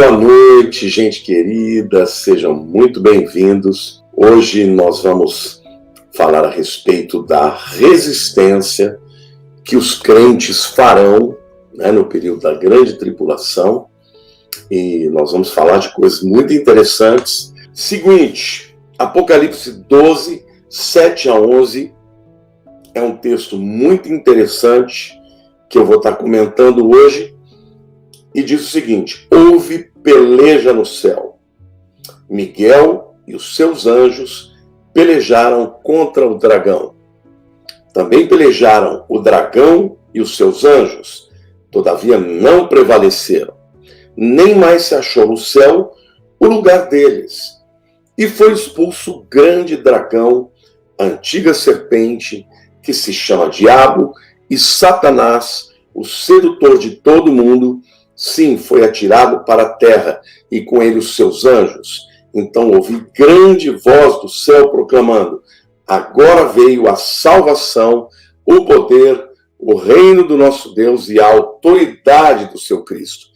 Boa noite, gente querida, sejam muito bem-vindos. Hoje nós vamos falar a respeito da resistência que os crentes farão, no período da grande tribulação, e nós vamos falar de coisas muito interessantes. Seguinte, Apocalipse 12, 7 a 11, é um texto muito interessante que eu vou estar comentando hoje, e diz o seguinte: houve peleja no céu. Miguel e os seus anjos pelejaram contra o dragão. Também pelejaram o dragão e os seus anjos, todavia não prevaleceram. Nem mais se achou no céu o lugar deles. E foi expulso o grande dragão, a antiga serpente, que se chama Diabo, e Satanás, o sedutor de todo mundo. Sim, foi atirado para a terra, e com ele os seus anjos. Então ouvi grande voz do céu proclamando: agora veio a salvação, o poder, o reino do nosso Deus e a autoridade do seu Cristo.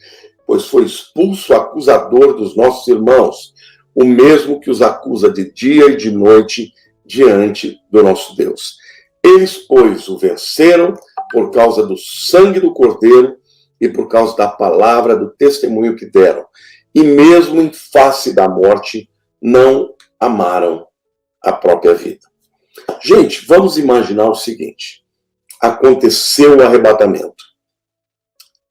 Pois foi expulso o acusador dos nossos irmãos, o mesmo que os acusa de dia e de noite diante do nosso Deus. Eles, pois, o venceram por causa do sangue do Cordeiro e por causa da palavra do testemunho que deram. E mesmo em face da morte, não amaram a própria vida. Gente, vamos imaginar o seguinte: aconteceu o arrebatamento.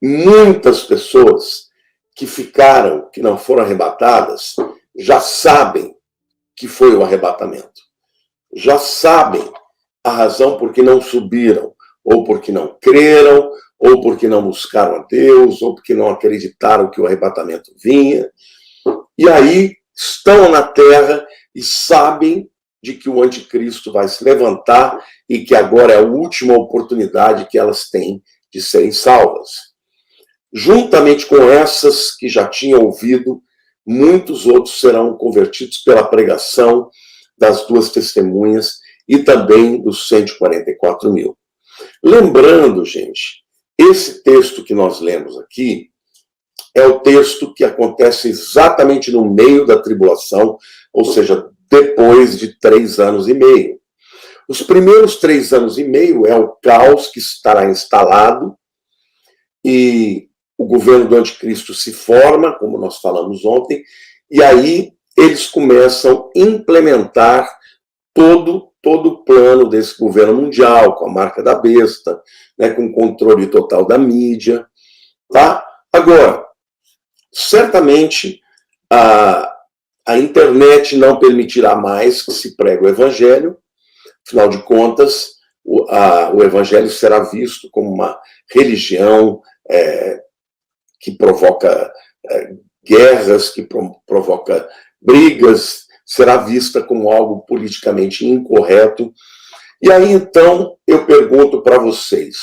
Muitas pessoas que ficaram, que não foram arrebatadas, já sabem que foi o arrebatamento. Já sabem a razão por que não subiram, ou porque não creram, ou porque não buscaram a Deus, ou porque não acreditaram que o arrebatamento vinha. E aí estão na terra e sabem de que o anticristo vai se levantar e que agora é a última oportunidade que elas têm de serem salvas. Juntamente com essas que já tinham ouvido, muitos outros serão convertidos pela pregação das duas testemunhas e também dos 144 mil. Lembrando, gente, esse texto que nós lemos aqui é o texto que acontece exatamente no meio da tribulação, ou seja, depois de 3 anos e meio. Os primeiros 3 anos e meio é o caos que estará instalado e o governo do anticristo se forma, como nós falamos ontem, e aí eles começam a implementar todo o plano desse governo mundial, com a marca da besta, com o controle total da mídia, tá? Agora, certamente a internet não permitirá mais que se pregue o evangelho. Afinal de contas, o evangelho será visto como uma religião que provoca guerras, que provoca brigas, será vista como algo politicamente incorreto. E aí, então, eu pergunto para vocês: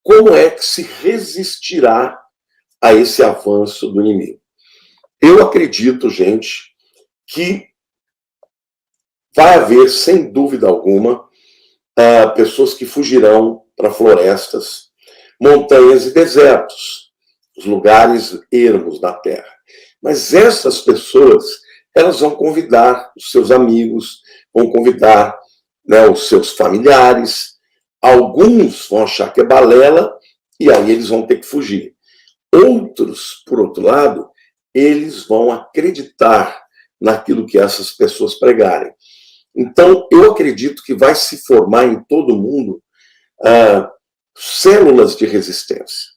como é que se resistirá a esse avanço do inimigo? Eu acredito, gente, que vai haver, sem dúvida alguma, pessoas que fugirão para florestas, montanhas e desertos, os lugares ermos da terra. Mas essas pessoas, elas vão convidar os seus amigos, vão convidar os seus familiares. Alguns vão achar que é balela e aí eles vão ter que fugir. Outros, por outro lado, eles vão acreditar naquilo que essas pessoas pregarem. Então, eu acredito que vai se formar em todo mundo células de resistência.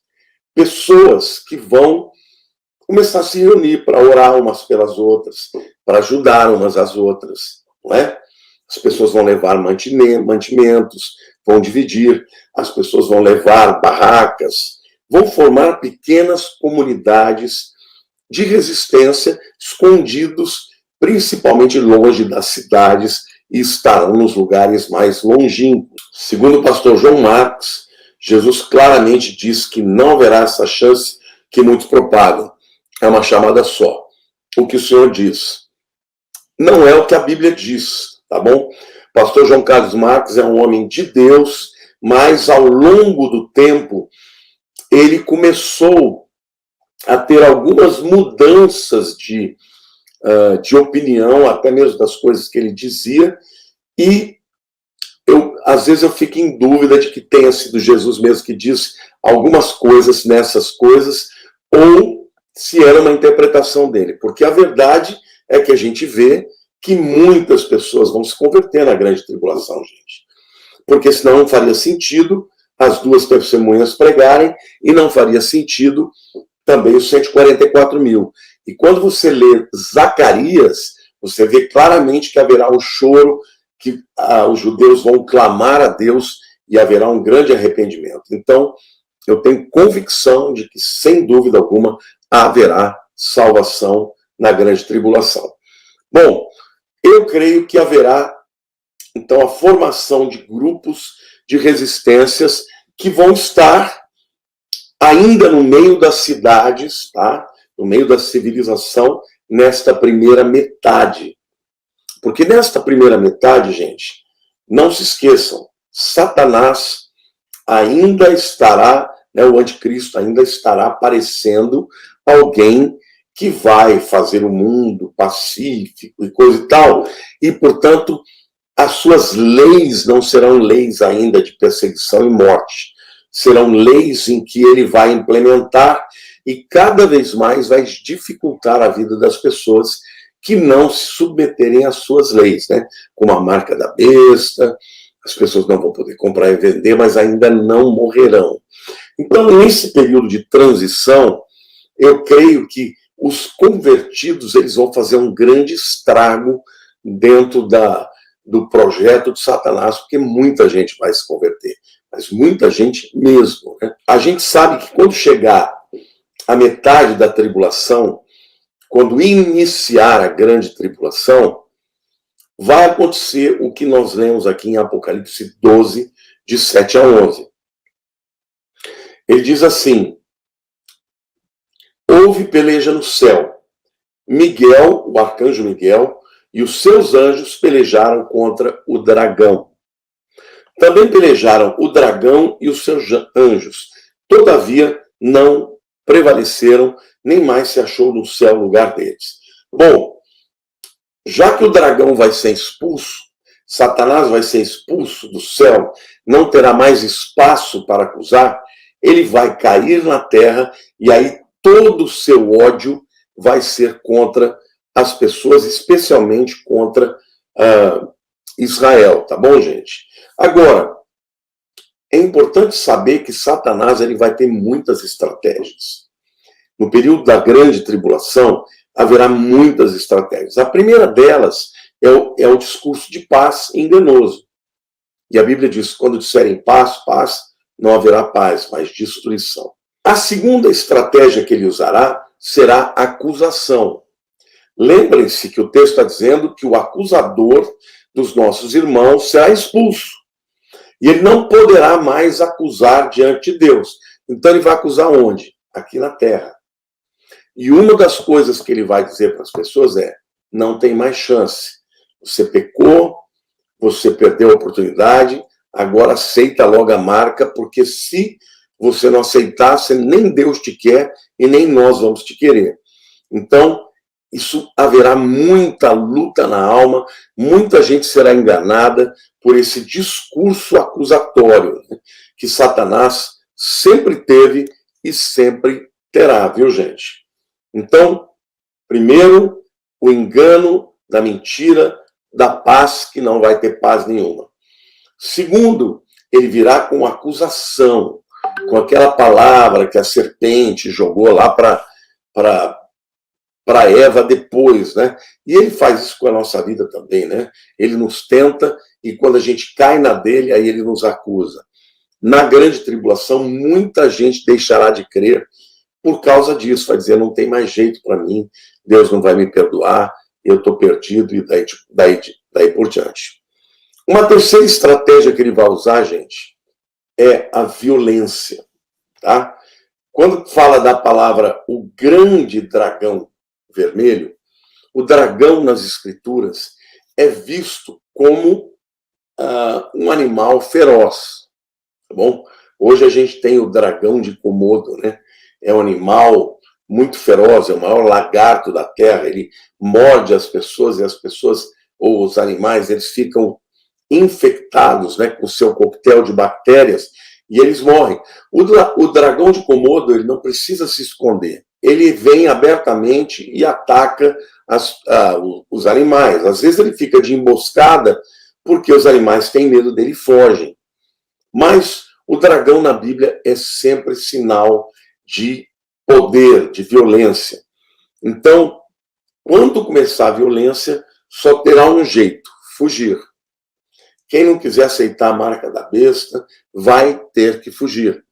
Pessoas que vão começar a se reunir para orar umas pelas outras, para ajudar umas às outras, não é? As pessoas vão levar mantimentos, vão dividir, as pessoas vão levar barracas, vão formar pequenas comunidades de resistência, escondidos principalmente longe das cidades, e estarão nos lugares mais longínquos. Segundo o pastor João Marcos, Jesus claramente diz que não haverá essa chance que muitos propagam. É uma chamada só. O que o Senhor diz não é o que a Bíblia diz, tá bom? Pastor João Carlos Marques é um homem de Deus, mas ao longo do tempo ele começou a ter algumas mudanças de opinião, até mesmo das coisas que ele dizia, e às vezes eu fico em dúvida de que tenha sido Jesus mesmo que disse algumas coisas nessas coisas, ou se era uma interpretação dele, porque a verdade é que a gente vê que muitas pessoas vão se converter na grande tribulação, gente. Porque senão não faria sentido as duas testemunhas pregarem e não faria sentido também os 144 mil. E quando você lê Zacarias, você vê claramente que haverá um choro, que os judeus vão clamar a Deus e haverá um grande arrependimento. Então, eu tenho convicção de que, sem dúvida alguma, haverá salvação na grande tribulação. Bom, eu creio que haverá, então, a formação de grupos de resistências que vão estar ainda no meio das cidades, tá? No meio da civilização, nesta primeira metade. Porque nesta primeira metade, gente, não se esqueçam, Satanás ainda estará, o anticristo ainda estará aparecendo alguém que vai fazer o mundo pacífico e coisa e tal, e, portanto, as suas leis não serão leis ainda de perseguição e morte, serão leis em que ele vai implementar e cada vez mais vai dificultar a vida das pessoas que não se submeterem às suas leis, como a marca da besta, as pessoas não vão poder comprar e vender, mas ainda não morrerão. Então, nesse período de transição, eu creio que os convertidos eles vão fazer um grande estrago dentro do projeto de Satanás, porque muita gente vai se converter, mas muita gente mesmo. A gente sabe que quando chegar a metade da tribulação, quando iniciar a grande tribulação, vai acontecer o que nós lemos aqui em Apocalipse 12, de 7 a 11. Ele diz assim: houve peleja no céu. Miguel, o arcanjo Miguel, e os seus anjos pelejaram contra o dragão. Também pelejaram o dragão e os seus anjos. Todavia, não prevaleceram, nem mais se achou no céu lugar deles. Bom, já que o dragão vai ser expulso, Satanás vai ser expulso do céu, não terá mais espaço para acusar, ele vai cair na terra e aí todo o seu ódio vai ser contra as pessoas, especialmente contra Israel, tá bom, gente? Agora, é importante saber que Satanás ele vai ter muitas estratégias. No período da grande tribulação, haverá muitas estratégias. A primeira delas é o discurso de paz enganoso. E a Bíblia diz, quando disserem paz, paz, não haverá paz, mas destruição. A segunda estratégia que ele usará será acusação. Lembrem-se que o texto está dizendo que o acusador dos nossos irmãos será expulso. E ele não poderá mais acusar diante de Deus. Então ele vai acusar onde? Aqui na terra. E uma das coisas que ele vai dizer para as pessoas é: não tem mais chance. Você pecou, você perdeu a oportunidade, agora aceita logo a marca, porque se você não aceitar, nem Deus te quer e nem nós vamos te querer. Então, isso haverá muita luta na alma, muita gente será enganada por esse discurso acusatório que Satanás sempre teve e sempre terá, viu, gente? Então, primeiro, o engano da mentira, da paz, que não vai ter paz nenhuma. Segundo, ele virá com acusação, com aquela palavra que a serpente jogou lá para Eva depois, E ele faz isso com a nossa vida também, Ele nos tenta e quando a gente cai na dele, aí ele nos acusa. Na grande tribulação, muita gente deixará de crer por causa disso, vai dizer, não tem mais jeito para mim, Deus não vai me perdoar, eu estou perdido e daí por diante. Uma terceira estratégia que ele vai usar, gente, é a violência, tá? Quando fala da palavra o grande dragão vermelho, o dragão nas escrituras é visto como um animal feroz, tá bom? Hoje a gente tem o dragão de Komodo, É um animal muito feroz, é o maior lagarto da Terra, ele morde as pessoas e as pessoas, ou os animais, eles ficam infectados, né, com o seu coquetel de bactérias e eles morrem. O dragão de Komodo, ele não precisa se esconder. Ele vem abertamente e ataca os animais. Às vezes ele fica de emboscada porque os animais têm medo dele e fogem. Mas o dragão na Bíblia é sempre sinal de poder, de violência. Então, quando começar a violência, só terá um jeito: fugir. Quem não quiser aceitar a marca da besta vai ter que fugir.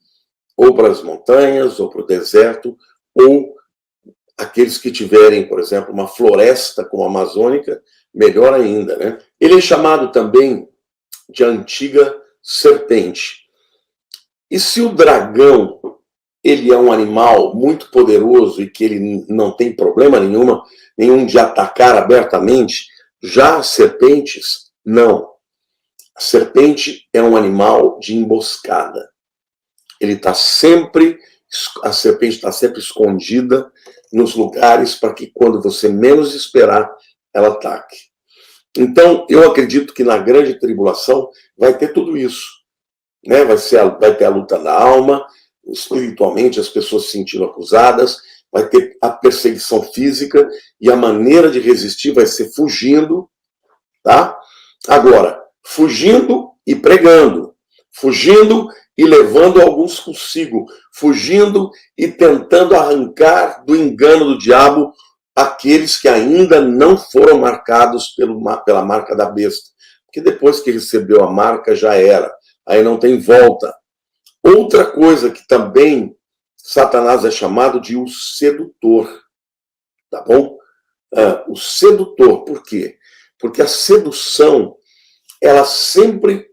Ou para as montanhas, ou para o deserto, ou aqueles que tiverem, por exemplo, uma floresta como a amazônica, melhor ainda, né? Ele é chamado também de antiga serpente. E se o dragão, ele é um animal muito poderoso e que ele não tem problema nenhum de atacar abertamente, já as serpentes, não. A serpente é um animal de emboscada. A serpente está sempre escondida nos lugares para que quando você menos esperar, ela ataque. Então, eu acredito que na grande tribulação vai ter tudo isso, né? Vai ter a luta da alma, espiritualmente as pessoas se sentindo acusadas, vai ter a perseguição física e a maneira de resistir vai ser fugindo, tá? Agora, fugindo e pregando, fugindo e levando alguns consigo, fugindo e tentando arrancar do engano do diabo aqueles que ainda não foram marcados pela marca da besta. Porque depois que recebeu a marca, já era. Aí não tem volta. Outra coisa que também Satanás é chamado de o sedutor. Tá bom? O sedutor, por quê? Porque a sedução, ela sempre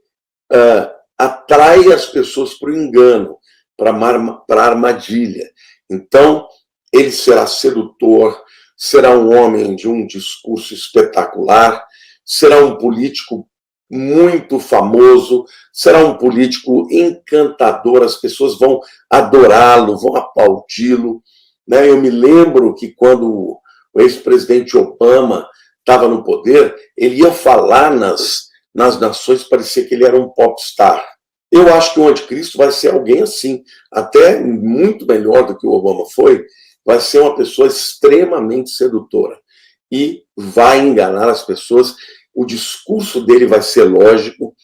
atrai as pessoas para o engano, para a armadilha. Então, ele será sedutor, será um homem de um discurso espetacular, será um político muito famoso, será um político encantador, as pessoas vão adorá-lo, vão aplaudi-lo, né? Eu me lembro que quando o ex-presidente Obama estava no poder, ele ia falar nas nações, parecia que ele era um popstar. Eu acho que o anticristo vai ser alguém assim, até muito melhor do que o Obama foi, vai ser uma pessoa extremamente sedutora e vai enganar as pessoas. O discurso dele vai ser lógico,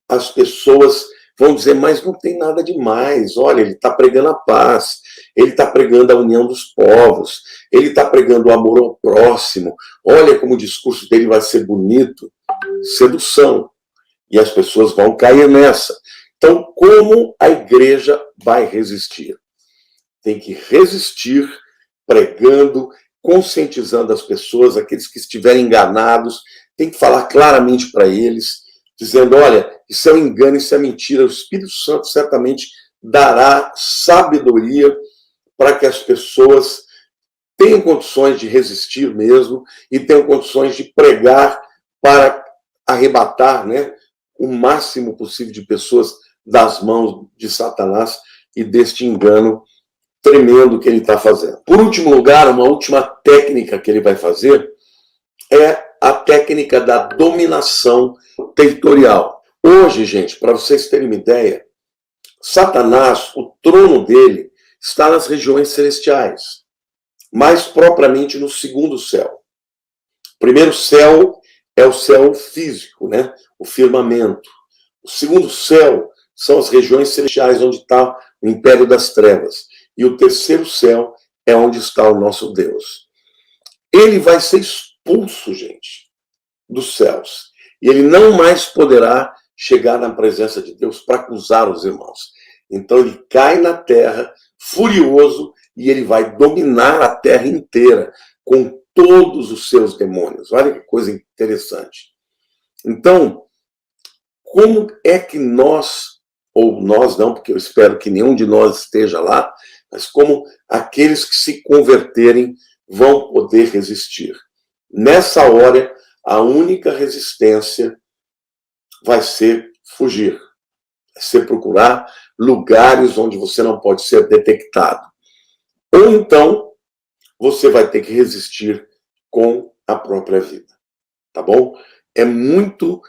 as pessoas vão dizer, mas não tem nada demais, olha, ele está pregando a paz, ele está pregando a união dos povos, ele está pregando o amor ao próximo, olha como o discurso dele vai ser bonito. Sedução. E as pessoas vão cair nessa. Então, como a igreja vai resistir? Tem que resistir pregando, conscientizando as pessoas, aqueles que estiverem enganados, tem que falar claramente para eles, dizendo, olha, isso é um engano, isso é mentira. O Espírito Santo certamente dará sabedoria para que as pessoas tenham condições de resistir mesmo e tenham condições de pregar para arrebatar, né, o máximo possível de pessoas das mãos de Satanás e deste engano tremendo que ele está fazendo. Por último lugar, uma última técnica que ele vai fazer é a técnica da dominação territorial. Hoje, gente, para vocês terem uma ideia, Satanás, o trono dele está nas regiões celestiais, mais propriamente no segundo céu. O primeiro céu é o céu físico, né? O firmamento. O segundo céu são as regiões celestiais, onde está o império das trevas. E o terceiro céu é onde está o nosso Deus. Ele vai ser expulso, gente, dos céus. E ele não mais poderá chegar na presença de Deus para acusar os irmãos. Então ele cai na terra, furioso, e ele vai dominar a terra inteira com todos os seus demônios. Olha que coisa interessante. Então, como é que nós, ou nós não, porque eu espero que nenhum de nós esteja lá, mas como aqueles que se converterem vão poder resistir? Nessa hora, a única resistência vai ser fugir, vai ser procurar lugares onde você não pode ser detectado. Ou então, você vai ter que resistir com a própria vida. Tá bom? É muito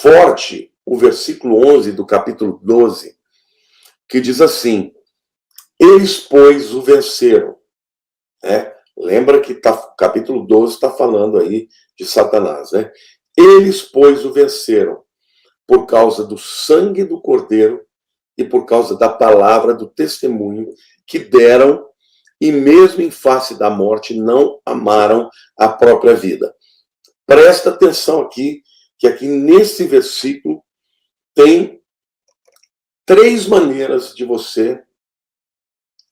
forte o versículo 11 do capítulo 12, que diz assim: eles, pois, o venceram. Né? Lembra que o capítulo 12 está falando aí de Satanás. Né? Eles, pois, o venceram por causa do sangue do Cordeiro e por causa da palavra do testemunho que deram, e mesmo em face da morte não amaram a própria vida. Presta atenção aqui, que aqui nesse versículo tem 3 maneiras de você,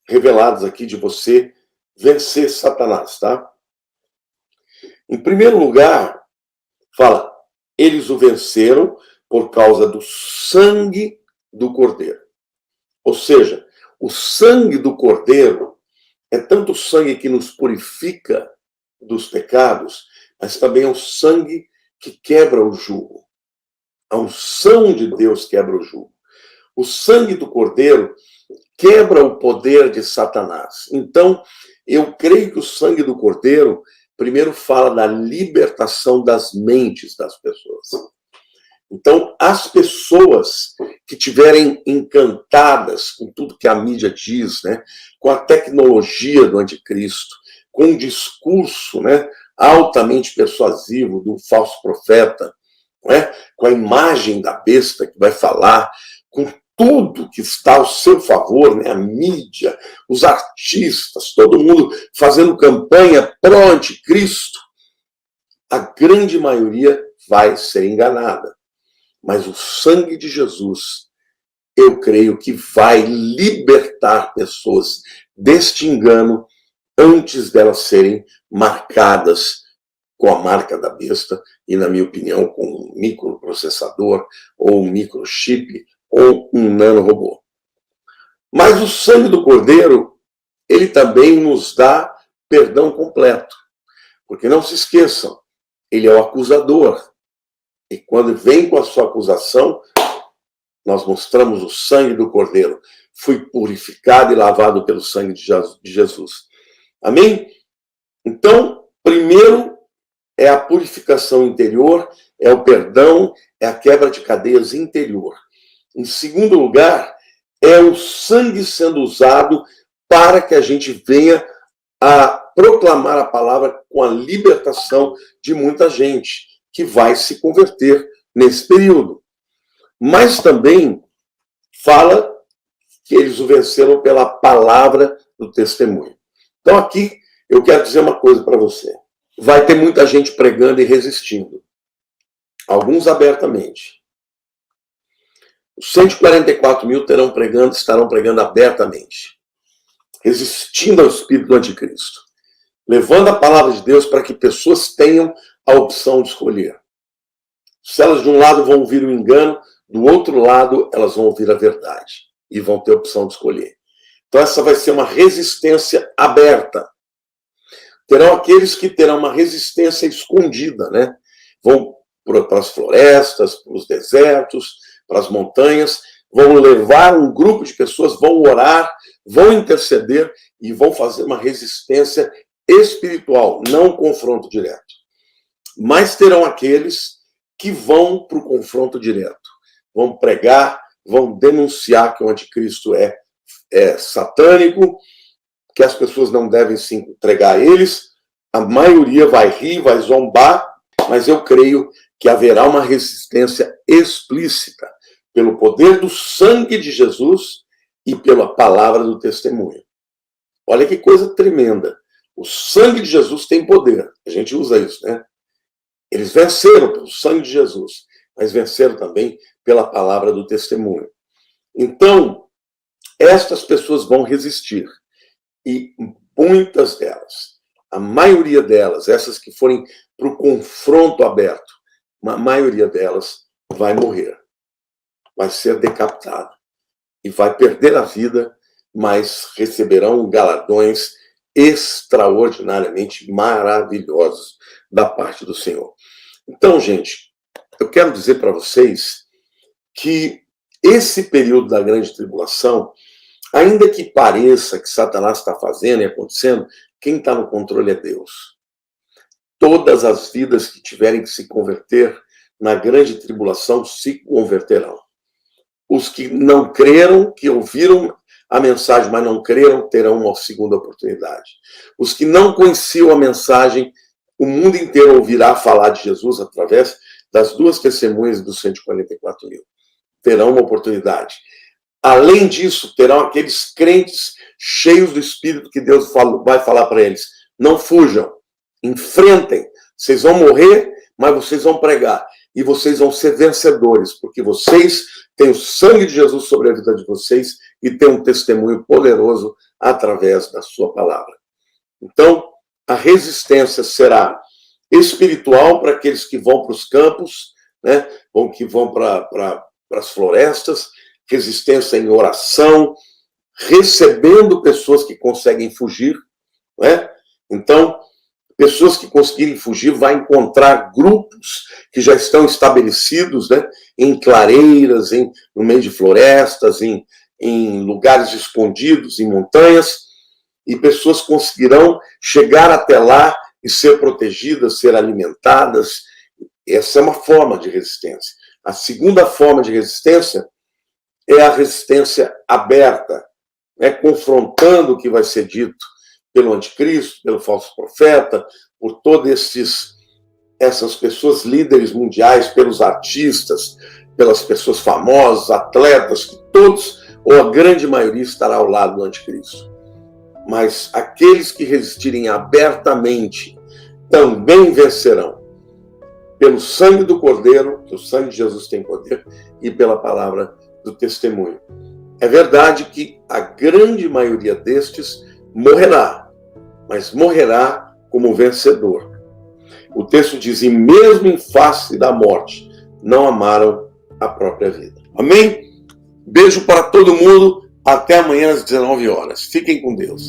reveladas aqui, de você vencer Satanás, tá? Em primeiro lugar, fala, eles o venceram por causa do sangue do Cordeiro. Ou seja, o sangue do Cordeiro é tanto o sangue que nos purifica dos pecados, mas também é o sangue que quebra o jugo. A unção de Deus quebra o jugo. O sangue do Cordeiro quebra o poder de Satanás. Então, eu creio que o sangue do Cordeiro primeiro fala da libertação das mentes das pessoas. Então, as pessoas que estiverem encantadas com tudo que a mídia diz, né, com a tecnologia do anticristo, com o discurso, né, altamente persuasivo do falso profeta, né, com a imagem da besta que vai falar, com tudo que está ao seu favor, né, a mídia, os artistas, todo mundo fazendo campanha pró-anticristo, a grande maioria vai ser enganada. Mas o sangue de Jesus, eu creio que vai libertar pessoas deste engano antes delas serem marcadas com a marca da besta e, na minha opinião, com um microprocessador ou um microchip ou um nanorobô. Mas o sangue do Cordeiro, ele também nos dá perdão completo. Porque não se esqueçam, ele é o acusador. E quando vem com a sua acusação, nós mostramos o sangue do Cordeiro. Fui purificado e lavado pelo sangue de Jesus. Amém? Então, primeiro é a purificação interior, é o perdão, é a quebra de cadeias interior. Em segundo lugar, é o sangue sendo usado para que a gente venha a proclamar a palavra com a libertação de muita gente que vai se converter nesse período. Mas também fala que eles o venceram pela palavra do testemunho. Então aqui eu quero dizer uma coisa para você. Vai ter muita gente pregando e resistindo. Alguns abertamente. Os 144 mil estarão pregando abertamente. Resistindo ao espírito do anticristo. Levando a palavra de Deus para que pessoas tenham a opção de escolher. Se elas de um lado vão ouvir o engano, do outro lado elas vão ouvir a verdade. E vão ter a opção de escolher. Então essa vai ser uma resistência aberta. Terão aqueles que terão uma resistência escondida, né? Vão para as florestas, para os desertos, para as montanhas, vão levar um grupo de pessoas, vão orar, vão interceder e vão fazer uma resistência espiritual, não um confronto direto. Mas terão aqueles que vão para o confronto direto. Vão pregar, vão denunciar que o anticristo é satânico, que as pessoas não devem se entregar a eles. A maioria vai rir, vai zombar, mas eu creio que haverá uma resistência explícita pelo poder do sangue de Jesus e pela palavra do testemunho. Olha que coisa tremenda. O sangue de Jesus tem poder. A gente usa isso, né? Eles venceram pelo sangue de Jesus, mas venceram também pela palavra do testemunho. Então, estas pessoas vão resistir. E muitas delas, a maioria delas, essas que forem para o confronto aberto, a maioria delas vai morrer. Vai ser decapitada. E vai perder a vida, mas receberão galardões extraordinariamente maravilhosos da parte do Senhor. Então, gente, eu quero dizer para vocês que esse período da grande tribulação, ainda que pareça que Satanás está fazendo e acontecendo, Quem está no controle é Deus. Todas as vidas que tiverem que se converter na grande tribulação se converterão. Os que não creram, que ouviram a mensagem, mas não creram, terão uma segunda oportunidade. Os que não conheciam a mensagem, o mundo inteiro ouvirá falar de Jesus através das duas testemunhas dos 144 mil. Terão uma oportunidade. Além disso, terão aqueles crentes cheios do Espírito que Deus vai falar para eles. Não fujam, enfrentem. Vocês vão morrer, mas vocês vão pregar. E vocês vão ser vencedores, porque vocês têm o sangue de Jesus sobre a vida de vocês e têm um testemunho poderoso através da sua palavra. Então, a resistência será espiritual para aqueles que vão para os campos, né? Que vão para as florestas, resistência em oração, recebendo pessoas que conseguem fugir, né? Então, pessoas que conseguirem fugir vão encontrar grupos que já estão estabelecidos, né? Em clareiras, no meio de florestas, em lugares escondidos, em montanhas, e pessoas conseguirão chegar até lá e ser protegidas, ser alimentadas. Essa é uma forma de resistência. A segunda forma de resistência é a resistência aberta, né? Confrontando o que vai ser dito pelo anticristo, pelo falso profeta, por todas essas pessoas líderes mundiais, pelos artistas, pelas pessoas famosas, atletas, que todos, ou a grande maioria, estará ao lado do anticristo. Mas aqueles que resistirem abertamente também vencerão. Pelo sangue do Cordeiro, que o sangue de Jesus tem poder, e pela palavra do testemunho. É verdade que a grande maioria destes morrerá, mas morrerá como vencedor. O texto diz, e mesmo em face da morte, não amaram a própria vida. Amém? Beijo para todo mundo. Até amanhã às 19 horas. Fiquem com Deus.